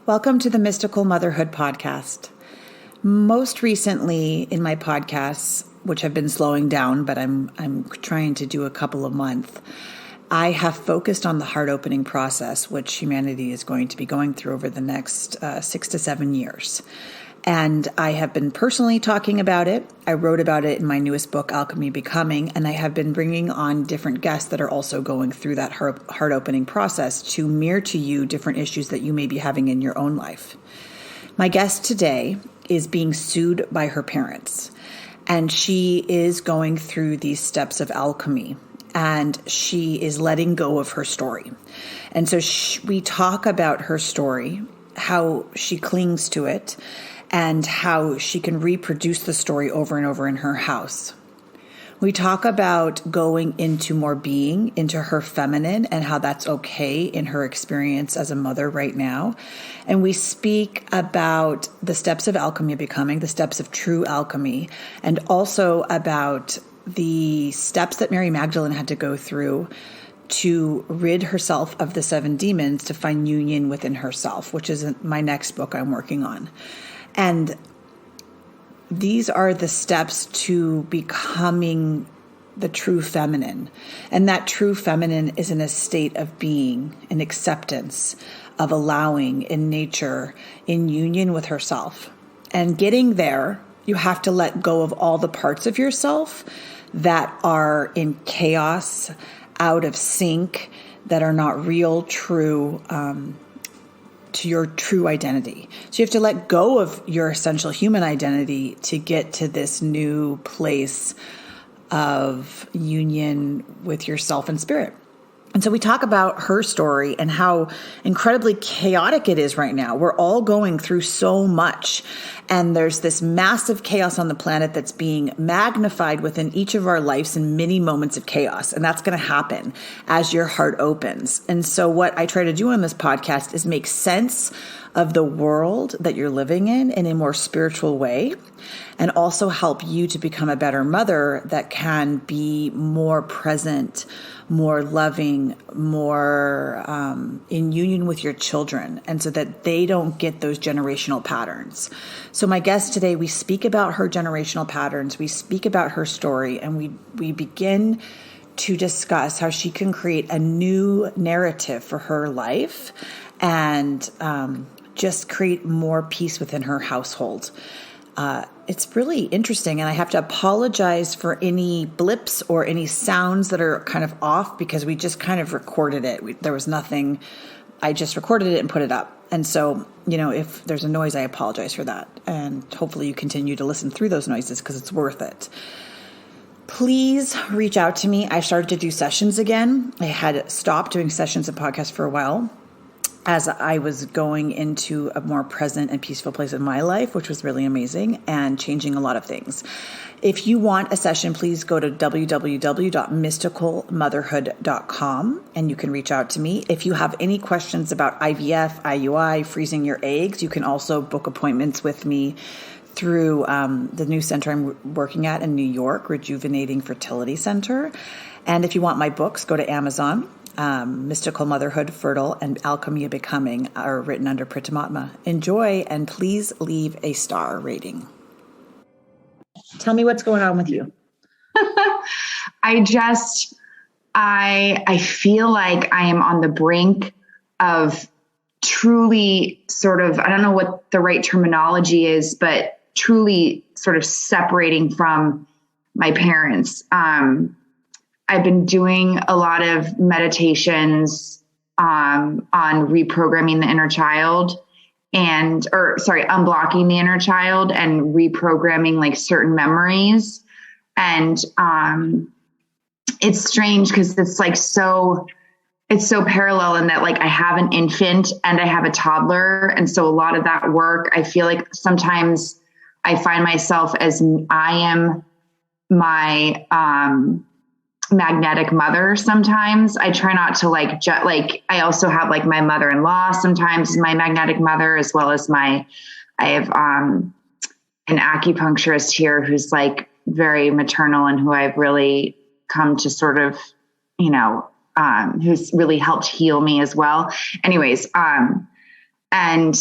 Welcome to the Mystical Motherhood Podcast. Most recently in my podcasts, which have been slowing down, but I'm trying to do a couple of months, I have focused on the heart opening process, which humanity is going to be going through over the next 6 to 7 years. And I have been personally talking about it. I wrote about it in my newest book, Alchemy Becoming, and I have been bringing on different guests that are also going through that heart opening process to mirror to you different issues that you may be having in your own life. My guest today is being sued by her parents, and she is going through these steps of alchemy, and she is letting go of her story. And so we talk about her story, how she clings to it, and how she can reproduce the story over and over in her house. We talk about going into more being, into her feminine, and how that's okay in her experience as a mother right now. And we speak about the steps of alchemy becoming, the steps of true alchemy, and also about the steps that Mary Magdalene had to go through to rid herself of the 7 demons to find union within herself, which is my next book I'm working on. And these are the steps to becoming the true feminine. And that true feminine is in a state of being, in acceptance, of allowing, in nature, in union with herself. And getting there, you have to let go of all the parts of yourself that are in chaos, out of sync, that are not real, true, to your true identity. So you have to let go of your essential human identity to get to this new place of union with yourself and spirit. And so we talk about her story and how incredibly chaotic it is right now. We're all going through so much. And there's this massive chaos on the planet that's being magnified within each of our lives in many moments of chaos. And that's going to happen as your heart opens. And so what I try to do on this podcast is make sense of the world that you're living in a more spiritual way, and also help you to become a better mother that can be more present, more loving, more in union with your children, and so that they don't get those generational patterns. So my guest today, we speak about her generational patterns, we speak about her story, and we begin to discuss how she can create a new narrative for her life and just create more peace within her household. It's really interesting, and I have to apologize for any blips or any sounds that are kind of off because we just kind of recorded it. There was nothing. I just recorded it and put it up. And so, if there's a noise, I apologize for that. And hopefully you continue to listen through those noises because it's worth it. Please reach out to me. I started to do sessions again. I had stopped doing sessions and podcasts for a while, as I was going into a more present and peaceful place in my life, which was really amazing and changing a lot of things. If you want a session, please go to www.mysticalmotherhood.com and you can reach out to me. If you have any questions about IVF, IUI, freezing your eggs, you can also book appointments with me through the new center I'm working at in New York, Rejuvenating Fertility Center. And if you want my books, go to Amazon. Mystical Motherhood, Fertile, and Alchemy Becoming are written under Pritamatma. Enjoy, and please leave a star rating. Tell me what's going on with you. I feel like I am on the brink of truly sort of, I don't know what the right terminology is, but truly sort of separating from my parents. I've been doing a lot of meditations on reprogramming the inner child unblocking the inner child and reprogramming like certain memories. And it's strange because it's so parallel in that like I have an infant and I have a toddler. And so a lot of that work, I feel like sometimes I find myself as I am my magnetic mother. Sometimes I try not to I also have like my mother-in-law sometimes is my magnetic mother, as well as I have an acupuncturist here who's like very maternal and who I've really come to sort of, who's really helped heal me as well. Anyways, And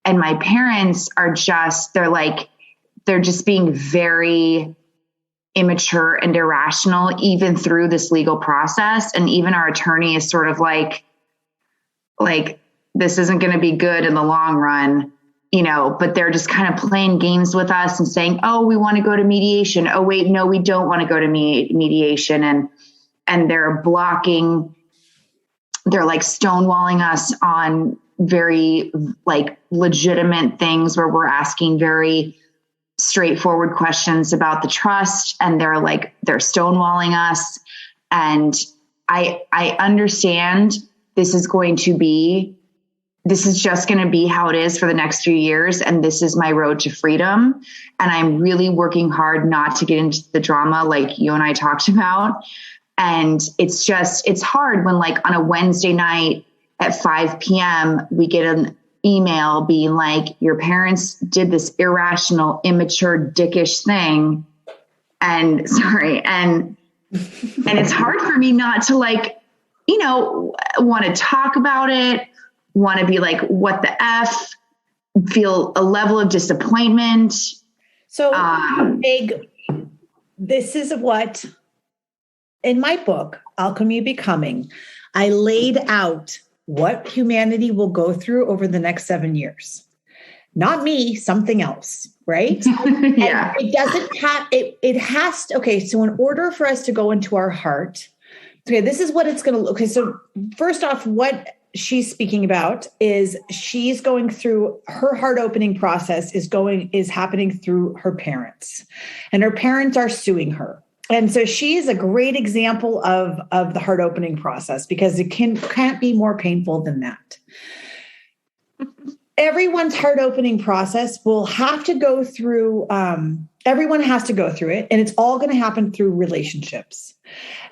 and my parents are just, they're just being very immature and irrational, even through this legal process. And even our attorney is sort of like, this isn't going to be good in the long run, but they're just kind of playing games with us and saying, oh, we want to go to mediation. Oh, wait, no, we don't want to go to mediation. And they're stonewalling us on very legitimate things where we're asking very straightforward questions about the trust, and they're stonewalling us. And I understand this is just going to be how it is for the next few years. And this is my road to freedom. And I'm really working hard not to get into the drama like you and I talked about. And it's hard when on a Wednesday night at 5 p.m., we get an email being like, your parents did this irrational, immature, dickish thing. And it's hard for me not to want to talk about it, want to be like, what the F, feel a level of disappointment. So Meg, this is what, in my book, Alchemy of Becoming, I laid out what humanity will go through over the next 7 years. Not me, something else, right? Yeah. And it doesn't have, it has to, okay, so in order for us to go into our heart, okay, this is what it's going to look. Okay, so first off, what she's speaking about is she's going through her heart opening process is happening through her parents, and her parents are suing her. And so she is a great example of the heart opening process, because it can't be more painful than that. Everyone's heart opening process will have to go through, everyone has to go through it, and it's all going to happen through relationships.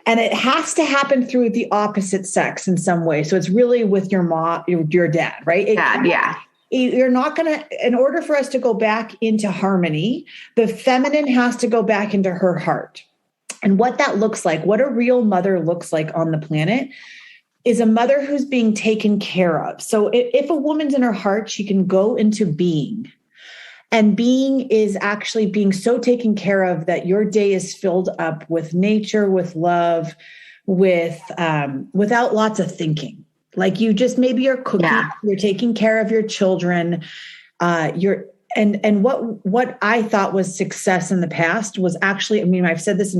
And it has to happen through the opposite sex in some way. So it's really with your mom, your dad, right? Yeah. You're not going to, in order for us to go back into harmony, the feminine has to go back into her heart. And what that looks like, what a real mother looks like on the planet, is a mother who's being taken care of. So if a woman's in her heart, she can go into being. And being is actually being so taken care of that your day is filled up with nature, with love, without lots of thinking. Like you just maybe you're cooking, you're taking care of your children, And what I thought was success in the past was actually, I mean, I've said this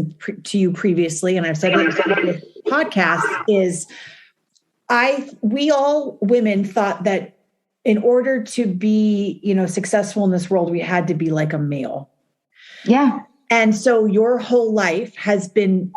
to you previously, and I've said it in this podcast, is we all women thought that in order to be, successful in this world, we had to be like a male. Yeah. And so your whole life has been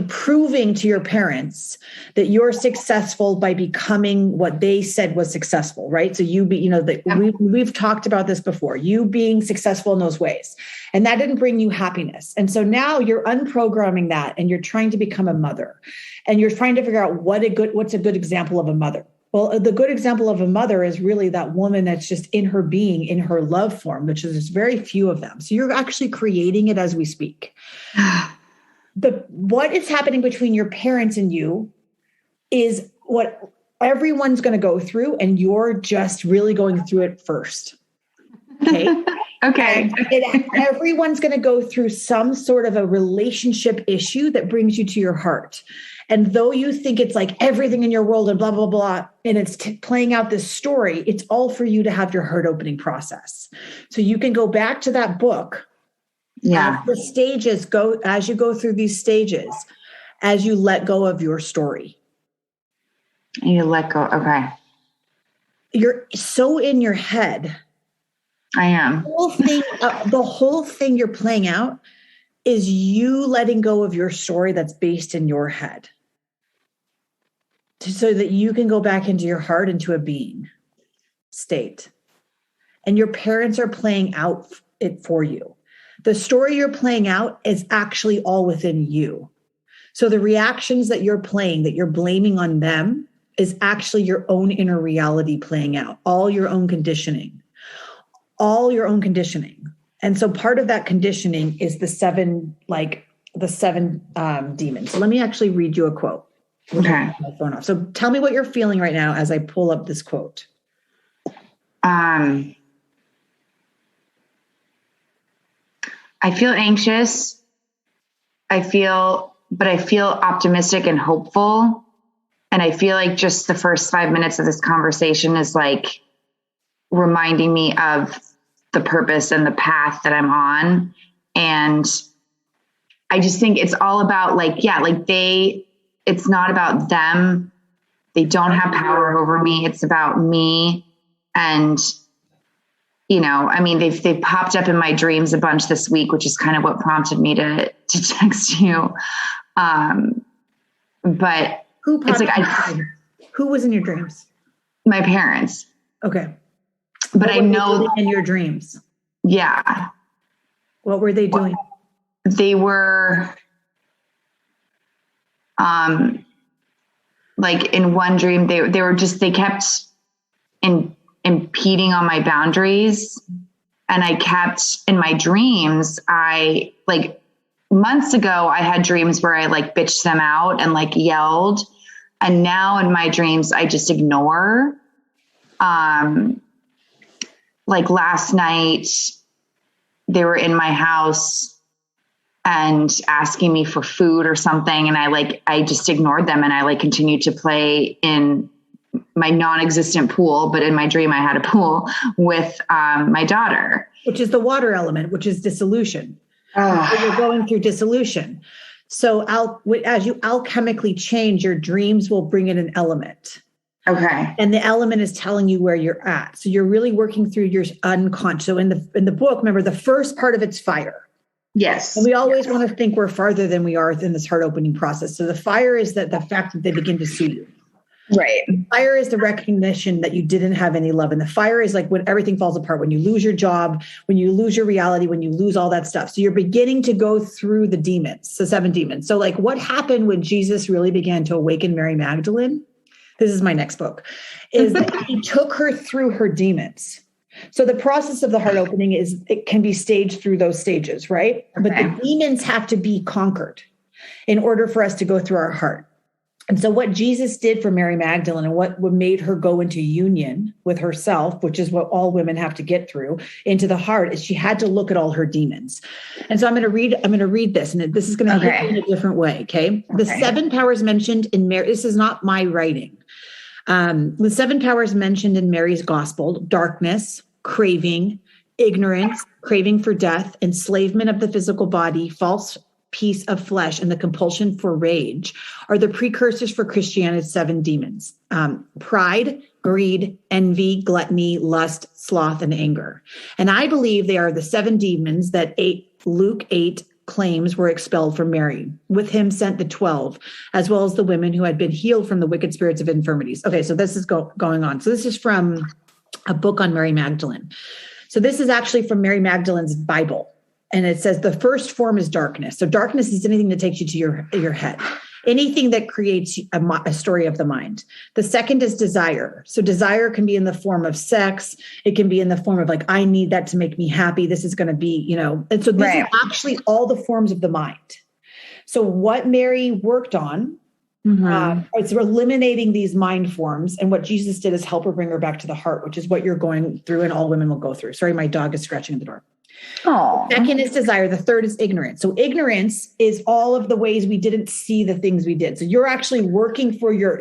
proving to your parents that you're successful by becoming what they said was successful, right? So we've talked about this before, you being successful in those ways, and that didn't bring you happiness. And so now you're unprogramming that, and you're trying to become a mother, and you're trying to figure out what's a good example of a mother. Well, the good example of a mother is really that woman that's just in her being, in her love form, which is there's very few of them. So you're actually creating it as we speak. What is happening between your parents and you is what everyone's going to go through, and you're just really going through it first. Okay. Okay. Everyone's going to go through some sort of a relationship issue that brings you to your heart. And though you think it's like everything in your world and blah, blah, blah, and it's playing out this story, it's all for you to have your heart opening process. So you can go back to that book. Yeah. As the stages go, as you go through these stages, as you let go of your story. You let go. Okay. You're so in your head. I am. The whole thing you're playing out is you letting go of your story that's based in your head, so that you can go back into your heart, into a being state. And your parents are playing out it for you. The story you're playing out is actually all within you. So the reactions that you're playing, that you're blaming on them, is actually your own inner reality playing out, all your own conditioning. And so part of that conditioning is the seven demons. So let me actually read you a quote. Okay. My phone off. So tell me what you're feeling right now as I pull up this quote. I feel anxious. I feel optimistic and hopeful. And I feel like just the first 5 minutes of this conversation is like reminding me of the purpose and the path that I'm on. And I just think it's all about it's not about them. They don't have power over me. It's about me. And, they've popped up in my dreams a bunch this week, which is kind of what prompted me to text you. But who was in your dreams? My parents. Okay. But I know in your dreams. Yeah. What were they doing? They were, in one dream, they kept impeding on my boundaries. And I kept in my dreams, months ago, I had dreams where I bitched them out and yelled. And now in my dreams, I just ignore. Last night, they were in my house and asking me for food or something. And I just ignored them. And I continued to play in my non-existent pool, but in my dream, I had a pool with my daughter. Which is the water element, which is dissolution. So you're going through dissolution. So as you alchemically change, your dreams will bring in an element. Okay. And the element is telling you where you're at. So you're really working through your unconscious. So in the book, remember the first part of it's fire. Yes. And we always want to think we're farther than we are in this heart opening process. So the fire is that the fact that they begin to see you. Right. Fire is the recognition that you didn't have any love. And the fire is when everything falls apart, when you lose your job, when you lose your reality, when you lose all that stuff. So you're beginning to go through the demons, the 7 demons. So what happened when Jesus really began to awaken Mary Magdalene? This is my next book, is that he took her through her demons. So the process of the heart opening it can be staged through those stages, right? Okay. But the demons have to be conquered in order for us to go through our heart. And so what Jesus did for Mary Magdalene and what made her go into union with herself, which is what all women have to get through, into the heart, is she had to look at all her demons. And so I'm going to read this, and this is going to hit you in a different way. Okay. The 7 powers mentioned in Mary, this is not my writing. The 7 powers mentioned in Mary's gospel: darkness, craving, ignorance, craving for death, enslavement of the physical body, false piece of flesh, and the compulsion for rage, are the precursors for Christianity's 7 demons: pride, greed, envy, gluttony, lust, sloth, and anger. And I believe they are the 7 demons that Luke 8 claims were expelled from Mary. With him sent the 12, as well as the women who had been healed from the wicked spirits of infirmities. Okay, so this is going on. So this is from a book on Mary Magdalene. So this is actually from Mary Magdalene's Bible. And it says the first form is darkness. So darkness is anything that takes you to your head, anything that creates a story of the mind. The second is desire. So desire can be in the form of sex. It can be in the form of I need that to make me happy. This is going to be, and so this is actually all the forms of the mind. So what Mary worked on, it's eliminating these mind forms. And what Jesus did is help her bring her back to the heart, which is what you're going through and all women will go through. Sorry, my dog is scratching at the door. Oh. The second is desire. The third is ignorance. So ignorance is all of the ways we didn't see the things we did. So you're actually working for you're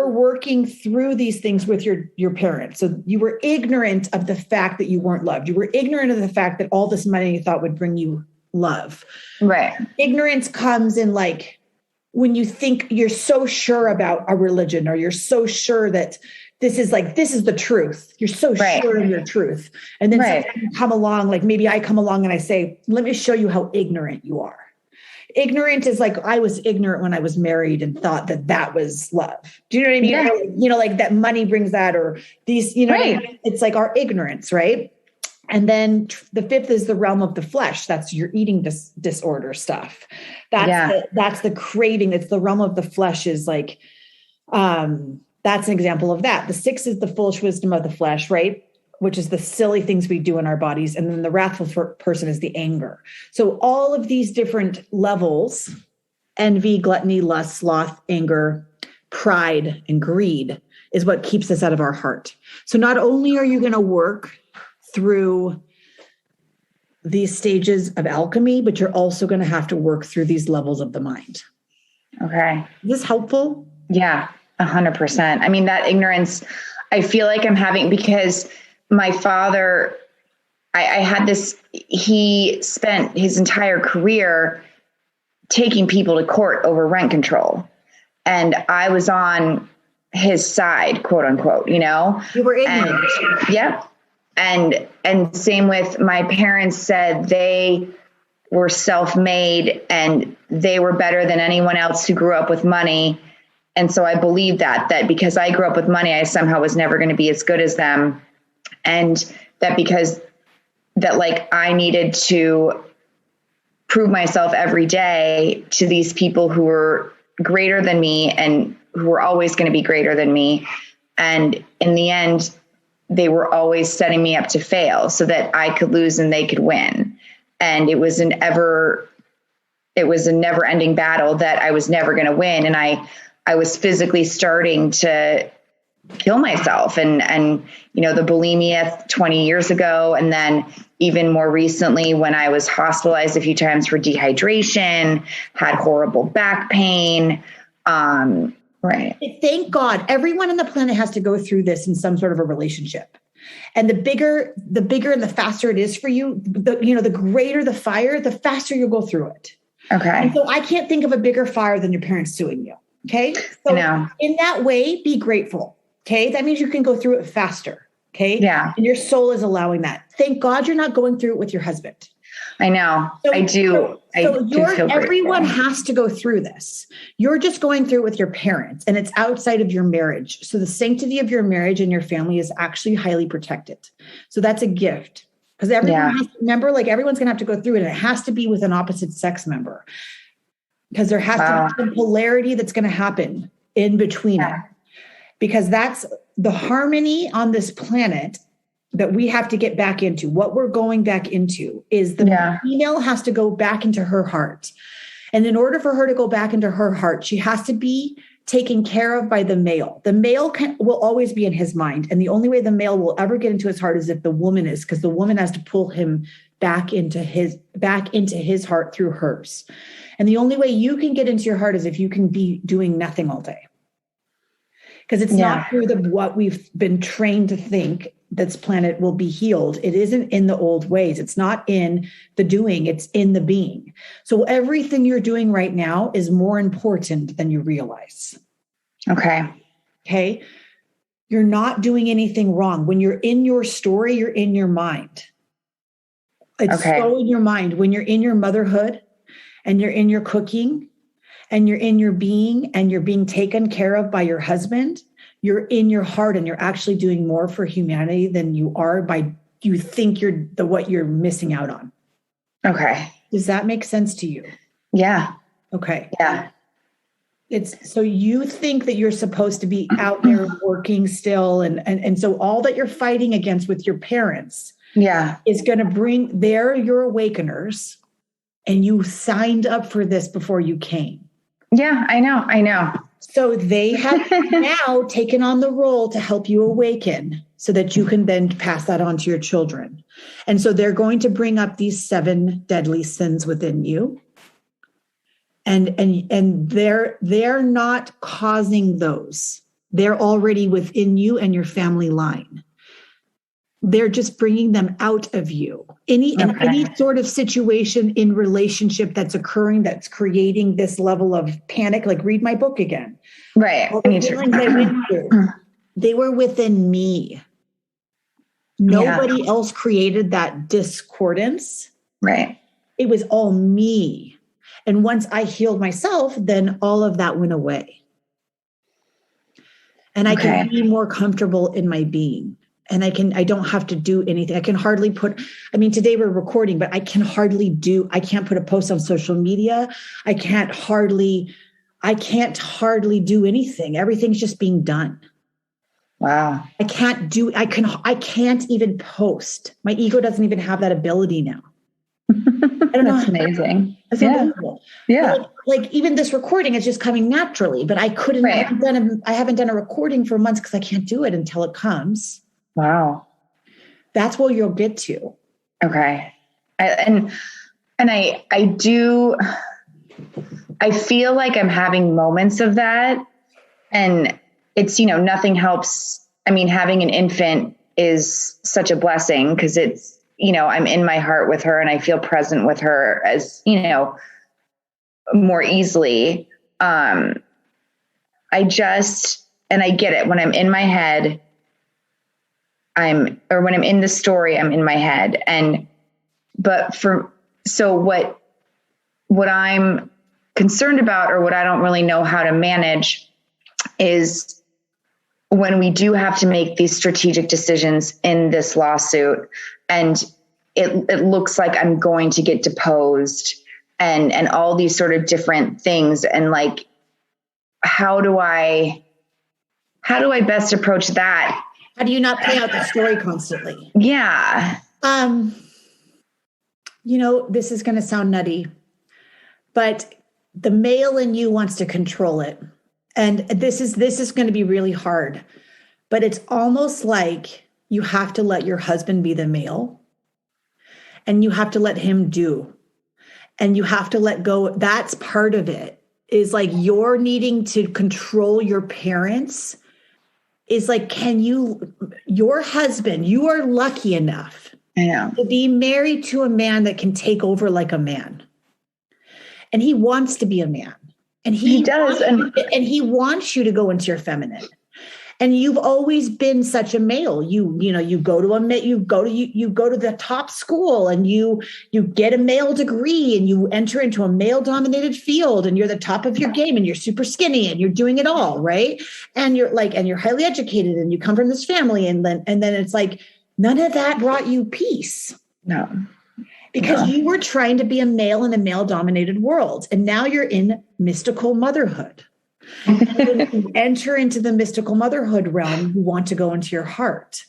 working through these things with your parents. So you were ignorant of the fact that you weren't loved. You were ignorant of the fact that all this money you thought would bring you love. Right. Ignorance comes in when you think you're so sure about a religion, or you're so sure that this is the truth. You're so sure of your truth. And then you come along, maybe I come along and I say, let me show you how ignorant you are. Ignorant is I was ignorant when I was married and thought that was love. Do you know what I mean? Yeah. That money brings that, or these, what I mean? It's our ignorance, right? And then the 5th is the realm of the flesh. That's your eating disorder stuff. That's the craving. It's the realm of the flesh is that's an example of that. The 6th is the foolish wisdom of the flesh, right? Which is the silly things we do in our bodies. And then the wrathful person is the anger. So all of these different levels envy, gluttony, lust, sloth, anger, pride, and greed is what keeps us out of our heart. So not only are you going to work through these stages of alchemy, but you're also going to have to work through these levels of the mind. Okay. Is this helpful? Yeah, 100%. I mean, that ignorance, I feel like I'm having, because my father, I had this, he spent his entire career taking people to court over rent control. And I was on his side, quote unquote, you know? You were ignorant. Yep. And same with my parents said they were self-made and they were better than anyone else who grew up with money. And so I believed that because I grew up with money, I somehow was never going to be as good as them. And that because that like I needed to prove myself every day to these people who were greater than me and who were always going to be greater than me. And in the end, they were always setting me up to fail so that I could lose and they could win. And it was a never ending battle that I was never going to win. And I was physically starting to kill myself and, you know, the bulimia 20 years ago. And then even more recently, when I was hospitalized a few times for dehydration, had horrible back pain. Right. Thank God everyone on the planet has to go through this in some sort of a relationship. And the bigger and the faster it is for you, the greater the fire, the faster you'll go through it. Okay. And so I can't think of a bigger fire than your parents suing you. Okay. So in that way, be grateful. Okay. That means you can go through it faster. Okay. Yeah. And your soul is allowing that. Thank God you're not going through it with your husband. I know. So, I do. Everyone has to go through this. You're just going through it with your parents and it's outside of your marriage. So the sanctity of your marriage and your family is actually highly protected. So that's a gift because everyone has to remember, like everyone's going to have to go through it and it has to be with an opposite sex member because there has to be some polarity that's going to happen in between it because that's the harmony on this planet that we have to get back into. What we're going back into is the female has to go back into her heart. And in order for her to go back into her heart, she has to be taken care of by the male. The male will always be in his mind. And the only way the male will ever get into his heart is if the woman is, because the woman has to pull him back into his heart through hers. And the only way you can get into your heart is if you can be doing nothing all day. Because it's not through what we've been trained to think this planet will be healed. It isn't in the old ways. It's not in the doing, it's in the being. So everything you're doing right now is more important than you realize. Okay. You're not doing anything wrong. When you're in your story, you're in your mind. It's so in your mind. When you're in your motherhood and you're in your cooking and you're in your being and you're being taken care of by your husband, you're in your heart and you're actually doing more for humanity than you are by you think what you're missing out on. Okay. Does that make sense to you? Yeah. Okay. Yeah. It's so you think that you're supposed to be out there working still. And so all that you're fighting against with your parents is going to bring they're your awakeners and you signed up for this before you came. Yeah, I know. So they have now taken on the role to help you awaken so that you can then pass that on to your children. And so they're going to bring up these 7 deadly sins within you. And they're not causing those. They're already within you and your family line. They're just bringing them out of you. Any sort of situation in relationship that's occurring, that's creating this level of panic, like read my book again. Right. They were within me. Nobody else created that discordance. Right. It was all me. And once I healed myself, then all of that went away. And I can be more comfortable in my being. And I don't have to do anything. I can hardly today we're recording, but I can't put a post on social media. I can't hardly do anything. Everything's just being done. Wow. I can't even post. My ego doesn't even have that ability now. I don't know. That's amazing. It's unbelievable. Yeah. Like even this recording is just coming naturally, but I couldn't, Right. I haven't done a recording for months because I can't do it until it comes. Wow. That's where you'll get to. Okay. I feel like I'm having moments of that, and it's, nothing helps. I mean, having an infant is such a blessing because it's, I'm in my heart with her and I feel present with her as, more easily. I get it when I'm in my head, when I'm in the story, I'm in my head. So what I'm concerned about, or what I don't really know how to manage, is when we do have to make these strategic decisions in this lawsuit, and it looks like I'm going to get deposed and all these sort of different things. And like, how do I best approach that? How do you not play out the story constantly? Yeah. This is going to sound nutty, but the male in you wants to control it. And this is going to be really hard, but it's almost like you have to let your husband be the male, and you have to let him do, and you have to let go. That's part of it, is like you're needing to control your parents. Is like, your husband, you are lucky enough to be married to a man that can take over like a man. And he wants to be a man. And he does. And he wants you to go into your feminine. And you've always been such a male. You go to the top school, and you get a male degree, and you enter into a male dominated field, and you're the top of your game, and you're super skinny, and you're doing it all, right? And you're highly educated, and you come from this family, and then it's like none of that brought you peace. No. Because you were trying to be a male in a male dominated world, and now you're in mystical motherhood. And when you enter into the mystical motherhood realm, you want to go into your heart.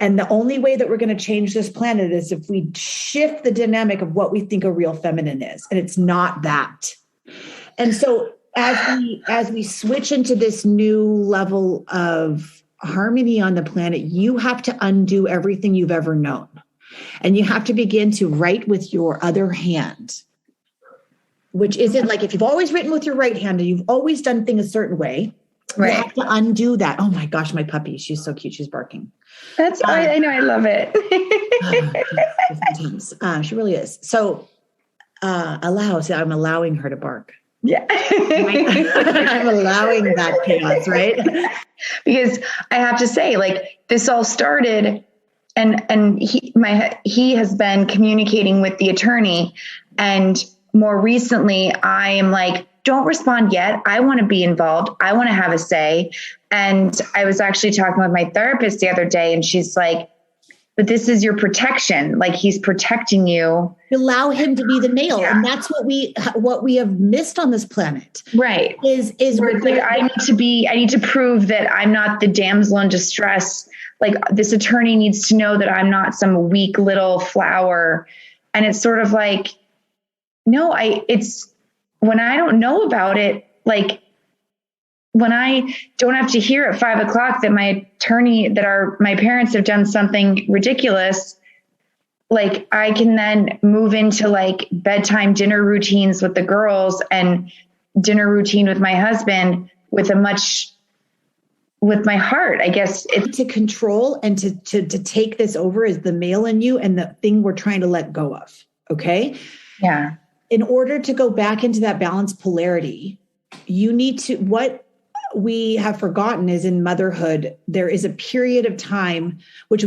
And the only way that we're going to change this planet is if we shift the dynamic of what we think a real feminine is. And it's not that. And so as we switch into this new level of harmony on the planet, you have to undo everything you've ever known. And you have to begin to write with your other hand, which isn't like if you've always written with your right hand and you've always done things a certain way, right? You have to undo that. Oh my gosh, my puppy, she's so cute. She's barking. I know. I love it. She really is. So I'm allowing her to bark. Yeah. I'm allowing that chaos, right? Because I have to say, like, this all started and he has been communicating with the attorney, and more recently I am like, don't respond yet. I want to be involved. I want to have a say. And I was actually talking with my therapist the other day, and she's like, but this is your protection. Like, he's protecting you. Allow him to be the male. Yeah. And that's what we have missed on this planet. Right. Is like, I need to prove that I'm not the damsel in distress. Like, this attorney needs to know that I'm not some weak little flower. And it's sort of like, no, it's when I don't know about it, like when I don't have to hear at 5:00 that my attorney, my parents have done something ridiculous, like I can then move into like bedtime dinner routines with the girls and dinner routine with my husband with my heart. I guess it's to control and to take this over is the male in you and the thing we're trying to let go of. Okay. Yeah. In order to go back into that balanced polarity, you need to, what we have forgotten is in motherhood, there is a period of time, which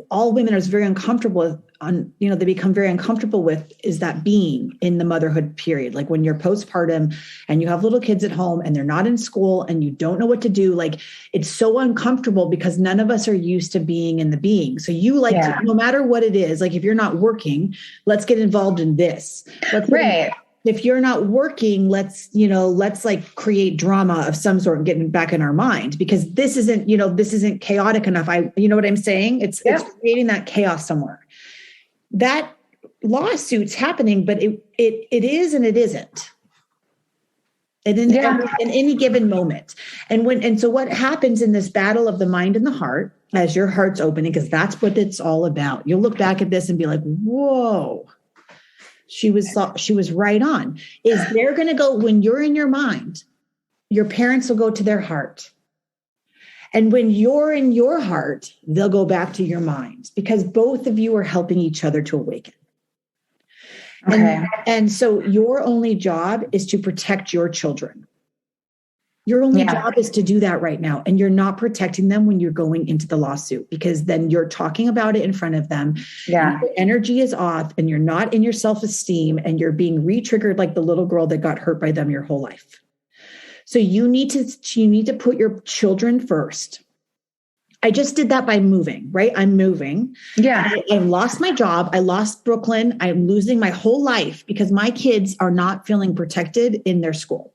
all women are very uncomfortable with, they become very uncomfortable with, is that being in the motherhood period. Like when you're postpartum and you have little kids at home and they're not in school and you don't know what to do, like it's so uncomfortable because none of us are used to being in the being. So you to, no matter what it is, like if you're not working, let's get involved in this. If you're not working, let's like create drama of some sort and getting back in our mind, because this isn't chaotic enough. You know what I'm saying? It's creating that chaos somewhere. That lawsuits happening, but it is and it isn't. And in any given moment. And so what happens in this battle of the mind and the heart, as your heart's opening, because that's what it's all about. You'll look back at this and be like, whoa, she was right on. Is they're going to go, when you're in your mind, your parents will go to their heart. And when you're in your heart, they'll go back to your mind, because both of you are helping each other to awaken. Okay. And so your only job is to protect your children. Your only job is to do that right now. And you're not protecting them when you're going into the lawsuit, because then you're talking about it in front of them. Yeah. And your energy is off and you're not in your self-esteem, and you're being re-triggered like the little girl that got hurt by them your whole life. So you need to put your children first. I just did that by moving, right? I'm moving. Yeah. I lost my job. I lost Brooklyn. I'm losing my whole life because my kids are not feeling protected in their school.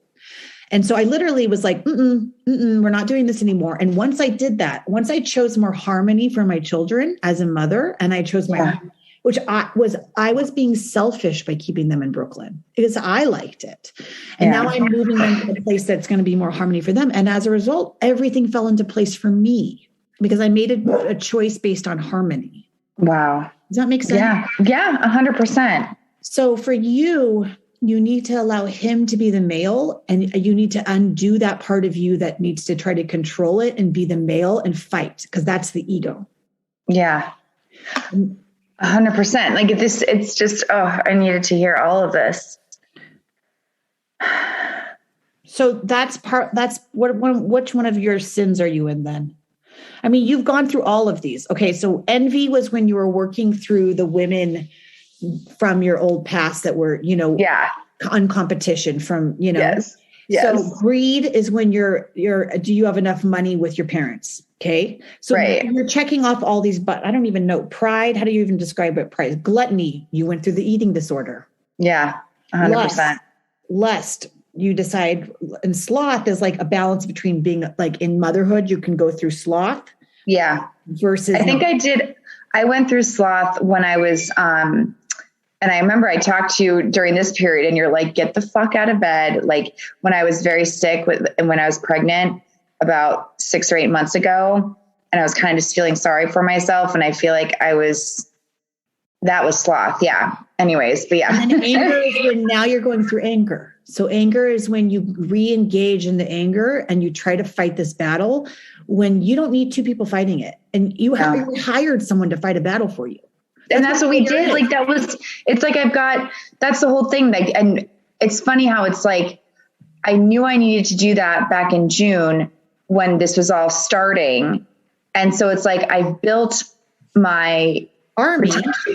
And so I literally was like, we're not doing this anymore. And once I did that, once I chose more harmony for my children as a mother, and I chose my own, which I was being selfish by keeping them in Brooklyn because I liked it. And now I'm moving them to a place that's going to be more harmony for them. And as a result, everything fell into place for me, because I made a choice based on harmony. Wow. Does that make sense? Yeah. 100%. So for you, you need to allow him to be the male, and you need to undo that part of you that needs to try to control it and be the male and fight, because that's the ego. Yeah. 100%. Like this, it's just, I needed to hear all of this. So which one of your sins are you in then? I mean, you've gone through all of these. Okay. So envy was when you were working through the women from your old past that were, on competition from, Yes. So greed is when do you have enough money with your parents? Okay. So you're checking off all these, but I don't even know. Pride. How do you even describe it? Pride. Gluttony. You went through the eating disorder. Yeah. 100%. Lust. You decide, and sloth is like a balance between being like in motherhood, you can go through sloth. Yeah. Versus. I went through sloth when I was, and I remember I talked to you during this period, and you're like, get the fuck out of bed. Like when I was very sick and when I was pregnant about 6 or 8 months ago, and I was kind of just feeling sorry for myself. And I feel like that was sloth. Yeah. Anyways, but yeah. And then anger is when now you're going through anger. So anger is when you re-engage in the anger and you try to fight this battle when you don't need two people fighting it. And you hired someone to fight a battle for you. That's what we did. Like it's like that's the whole thing. Like, and it's funny how it's like, I knew I needed to do that back in June when this was all starting. And so it's like, I built my army.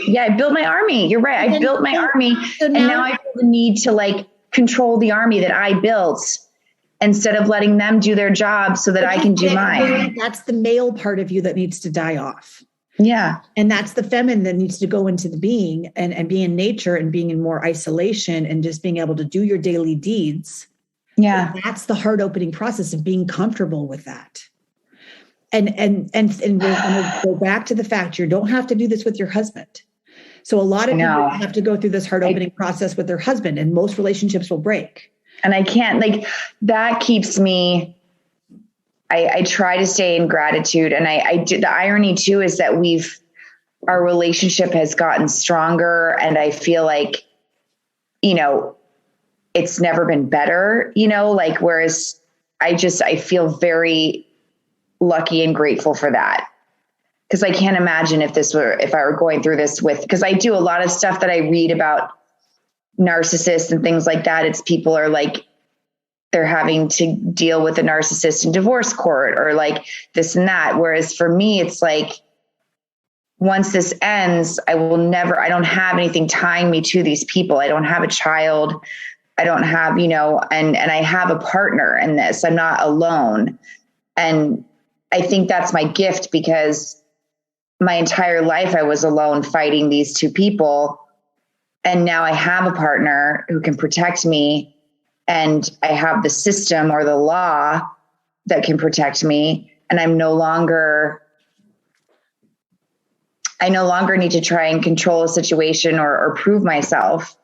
Yeah. I built my army. You're right. I built my army. And now I feel the need to like control the army that I built instead of letting them do their job so that I can do mine. That's the male part of you that needs to die off. Yeah. And that's the feminine that needs to go into the being and be in nature and being in more isolation and just being able to do your daily deeds. Yeah. And that's the heart opening process of being comfortable with that. And we're going to go back to the fact you don't have to do this with your husband. So a lot of people have to go through this heart opening process with their husband, and most relationships will break. And I can't, like, that keeps me, I try to stay in gratitude. And I do. The irony too is that our relationship has gotten stronger, and I feel like, it's never been better, like, whereas I feel very lucky and grateful for that. Cause I can't imagine if I were going through this cause I do a lot of stuff that I read about narcissists and things like that. It's people are like, they're having to deal with a narcissist in divorce court or like this and that. Whereas for me, it's like, once this ends, I don't have anything tying me to these people. I don't have a child. I don't have, and I have a partner in this. I'm not alone. And I think that's my gift, because my entire life I was alone fighting these two people. And now I have a partner who can protect me, and I have the system or the law that can protect me. And I'm no longer I no longer need to try and control a situation or prove myself.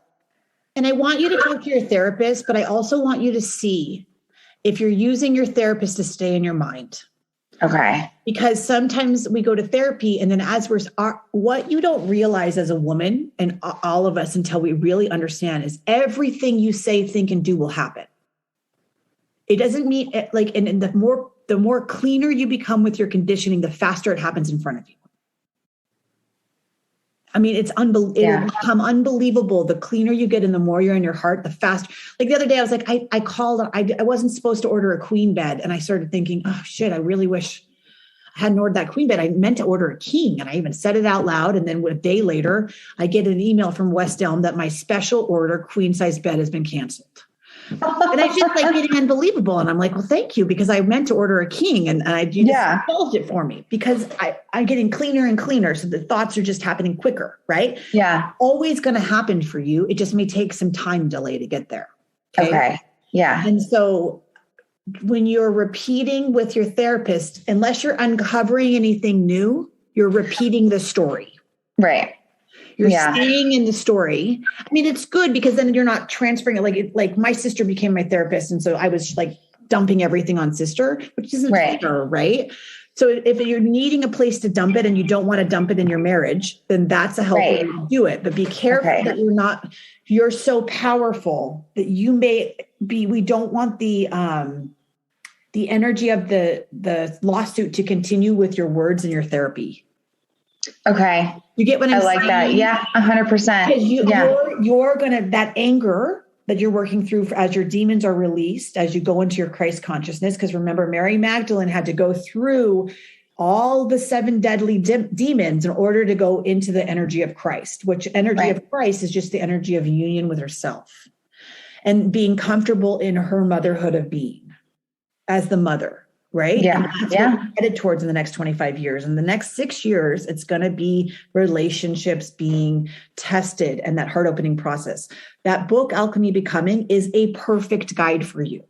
And I want you to talk to your therapist, but I also want you to see if you're using your therapist to stay in your mind. Okay. Because sometimes we go to therapy and then what you don't realize as a woman, and all of us until we really understand, is everything you say, think, and do will happen. It doesn't mean and the more cleaner you become with your conditioning, the faster it happens in front of you. I mean, it's it'll become unbelievable. The cleaner you get and the more you're in your heart, the faster. Like the other day, I was like, I called, I wasn't supposed to order a queen bed. And I started thinking, oh shit, I really wish I hadn't ordered that queen bed. I meant to order a king. And I even said it out loud. And then a day later, I get an email from West Elm that my special order queen size bed has been canceled. And I just getting unbelievable. And I'm like, well, thank you, because I meant to order a king and you just solved it for me, because I'm getting cleaner and cleaner. So the thoughts are just happening quicker, right? Yeah. Always going to happen for you. It just may take some time delay to get there. Okay. Yeah. And so when you're repeating with your therapist, unless you're uncovering anything new, you're repeating the story. Right. You're staying in the story. I mean, it's good because then you're not transferring it. Like my sister became my therapist. And so I was like dumping everything on sister, which isn't fair, right? So if you're needing a place to dump it and you don't want to dump it in your marriage, then that's a healthy way to do it. But be careful that you're so powerful that you may be, we don't want the energy of the lawsuit to continue with your words and your therapy. Okay. You get what I'm saying? I like that. Yeah. 100%. You're going to, that anger that you're working through as your demons are released, as you go into your Christ consciousness. Because remember, Mary Magdalene had to go through all the 7 deadly demons in order to go into the energy of Christ, which energy of Christ is just the energy of union with herself and being comfortable in her motherhood of being as the mother. Right? Yeah. And that's what we're headed towards in the next 25 years. In the next 6 years, it's going to be relationships being tested and that heart opening process. That book, Alchemy Becoming, is a perfect guide for you.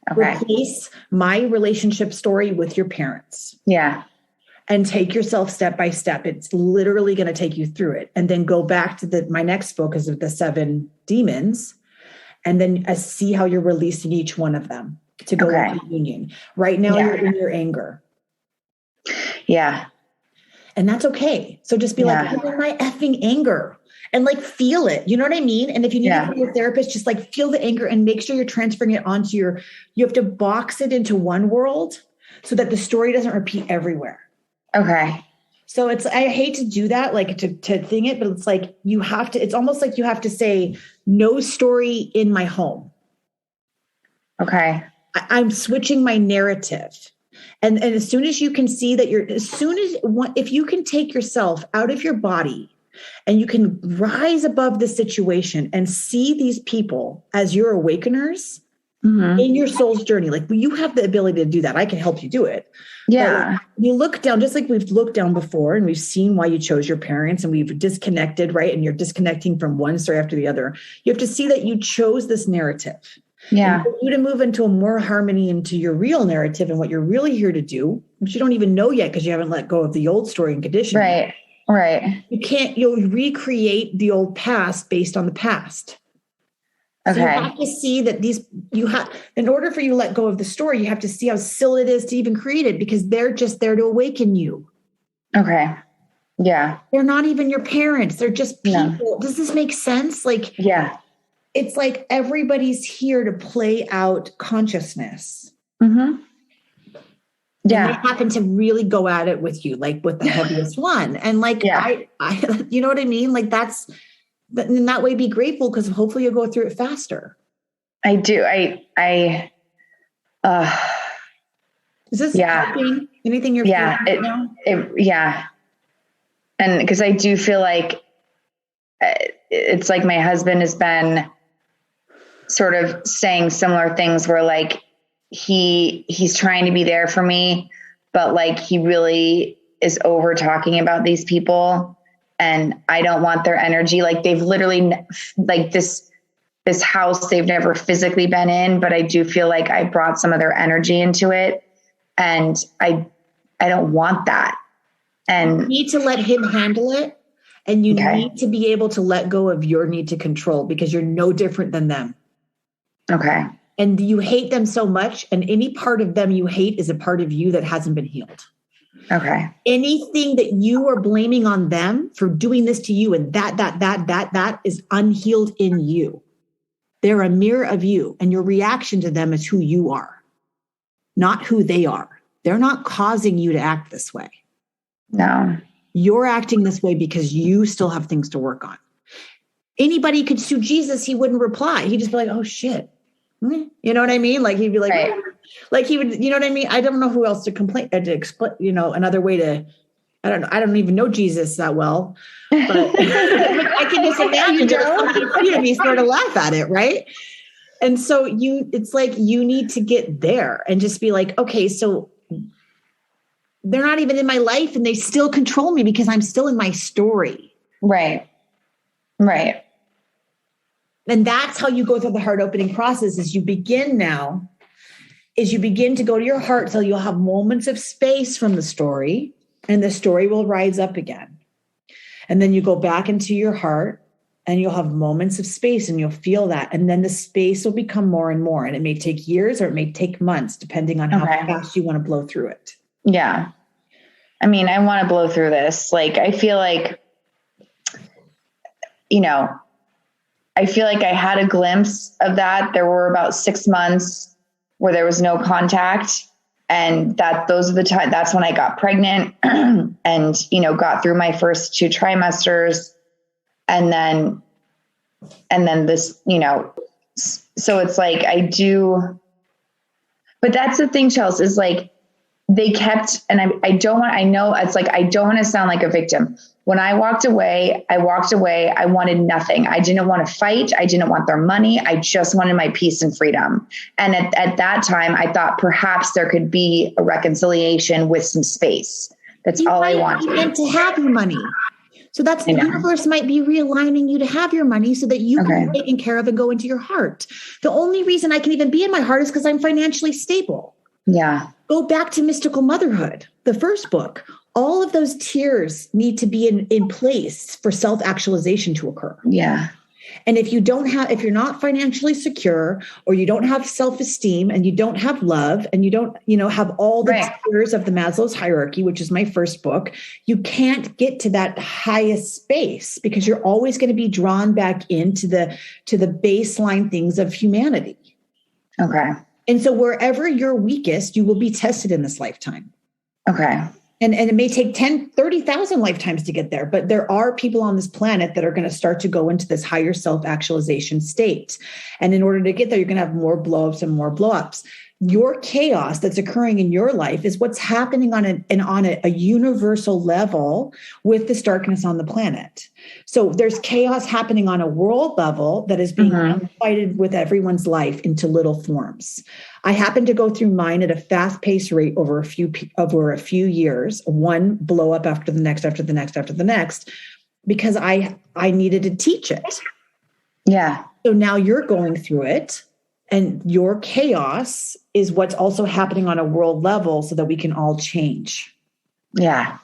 Okay. Replace my relationship story with your parents. Yeah. And take yourself step by step. It's literally going to take you through it. And then go back to my next book is of the 7 demons. And then see how you're releasing each one of them to go into union. Right now, you're in your anger. Yeah. And that's okay. So just be like, I'm in my effing anger and feel it. You know what I mean? And if you need to go to your therapist, just feel the anger and make sure you're transferring it onto you have to box it into one world so that the story doesn't repeat everywhere. Okay. So I hate to do that, to thing it, but it's it's almost like you have to say no story in my home. Okay. I'm switching my narrative. And as soon as you can see that if you can take yourself out of your body and you can rise above the situation and see these people as your awakeners in your soul's journey, you have the ability to do that. I can help you do it. Yeah. You look down, just like we've looked down before and we've seen why you chose your parents and we've disconnected, right? And you're disconnecting from one story after the other. You have to see that you chose this narrative. Yeah. And for you to move into a more harmony into your real narrative and what you're really here to do, which you don't even know yet because you haven't let go of the old story and conditioning. Right. Right. You'll recreate the old past based on the past. Okay. So you have to see that in order for you to let go of the story, you have to see how silly it is to even create it because they're just there to awaken you. Okay. Yeah. They're not even your parents. They're just people. No. Does this make sense? Yeah. It's like everybody's here to play out consciousness. Mm-hmm. Yeah. And they happen to really go at it with you, with the heaviest one. And I you know what I mean? In that way, be grateful because hopefully you'll go through it faster. I do. Is this helping? Anything you're feeling right now? Yeah. And because I do feel like it's like my husband has been sort of saying similar things where he's trying to be there for me, but he really is over talking about these people and I don't want their energy. They've literally this house they've never physically been in, but I do feel like I brought some of their energy into it and I don't want that. And you need to let him handle it. And you need to be able to let go of your need to control because you're no different than them. Okay. And you hate them so much. And any part of them you hate is a part of you that hasn't been healed. Okay. Anything that you are blaming on them for doing this to you and that is unhealed in you. They're a mirror of you. And your reaction to them is who you are, not who they are. They're not causing you to act this way. No. You're acting this way because you still have things to work on. Anybody could sue Jesus. He wouldn't reply. He'd just be like, oh shit. You know what I mean? Like he'd be like, right. Like he would, you know what I mean? I don't know who else to complain, to explain, another way to, I don't know. I don't even know Jesus that well, but I can just imagine just and he started to laugh at it. Right. And so it's like, you need to get there and just be like, okay, so they're not even in my life and they still control me because I'm still in my story. Right. Right. And that's how you go through the heart opening process is you begin to go to your heart till you'll have moments of space from the story and the story will rise up again. And then you go back into your heart and you'll have moments of space and you'll feel that. And then the space will become more and more. And it may take years or it may take months, depending on how fast you want to blow through it. Yeah. I mean, I want to blow through this. Like, I feel like, I had a glimpse of that. There were about 6 months where there was no contact. And those are the time, that's when I got pregnant and, got through my first 2 trimesters. And then this, so it's like but that's the thing, Chelsea, is like, they kept, and I don't want to sound like a victim. When I walked away. I wanted nothing. I didn't want to fight. I didn't want their money. I just wanted my peace and freedom. And at that time, I thought perhaps there could be a reconciliation with some space. That's all I wanted. You meant to have your money. So that's the universe might be realigning you to have your money so that you can be taken care of and go into your heart. The only reason I can even be in my heart is because I'm financially stable. Yeah. Go back to Mystical Motherhood, the first book. All of those tiers need to be in place for self-actualization to occur. Yeah. And if you're not financially secure or you don't have self-esteem and you don't have love and you don't, have all the tiers of the Maslow's hierarchy, which is my first book, you can't get to that highest space because you're always going to be drawn back into the baseline things of humanity. Okay. And so wherever you're weakest, you will be tested in this lifetime. Okay. And it may take 30,000 lifetimes to get there, but there are people on this planet that are going to start to go into this higher self-actualization state. And in order to get there, you're going to have more blow-ups and more blow-ups. Your chaos that's occurring in your life is what's happening on a universal level with this darkness on the planet. So there's chaos happening on a world level that is being invited with everyone's life into little forms. I happen to go through mine at a fast-paced rate over a few years, one blow up after the next, after the next, after the next, because I needed to teach it. Yeah. So now you're going through it. And your chaos is what's also happening on a world level so that we can all change. Yeah.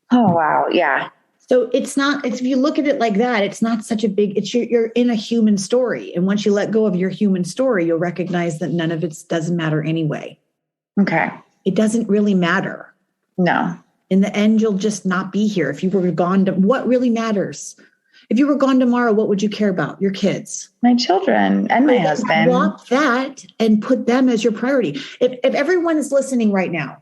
Oh, wow. Yeah. So if you look at it like that, it's not such a big, you're in a human story. And once you let go of your human story, you'll recognize that none of it doesn't matter anyway. Okay. It doesn't really matter. No. In the end, you'll just not be here. If you were gone, what really matters? If you were gone tomorrow, what would you care about? Your kids. My children and my husband. Drop that and put them as your priority. If everyone is listening right now,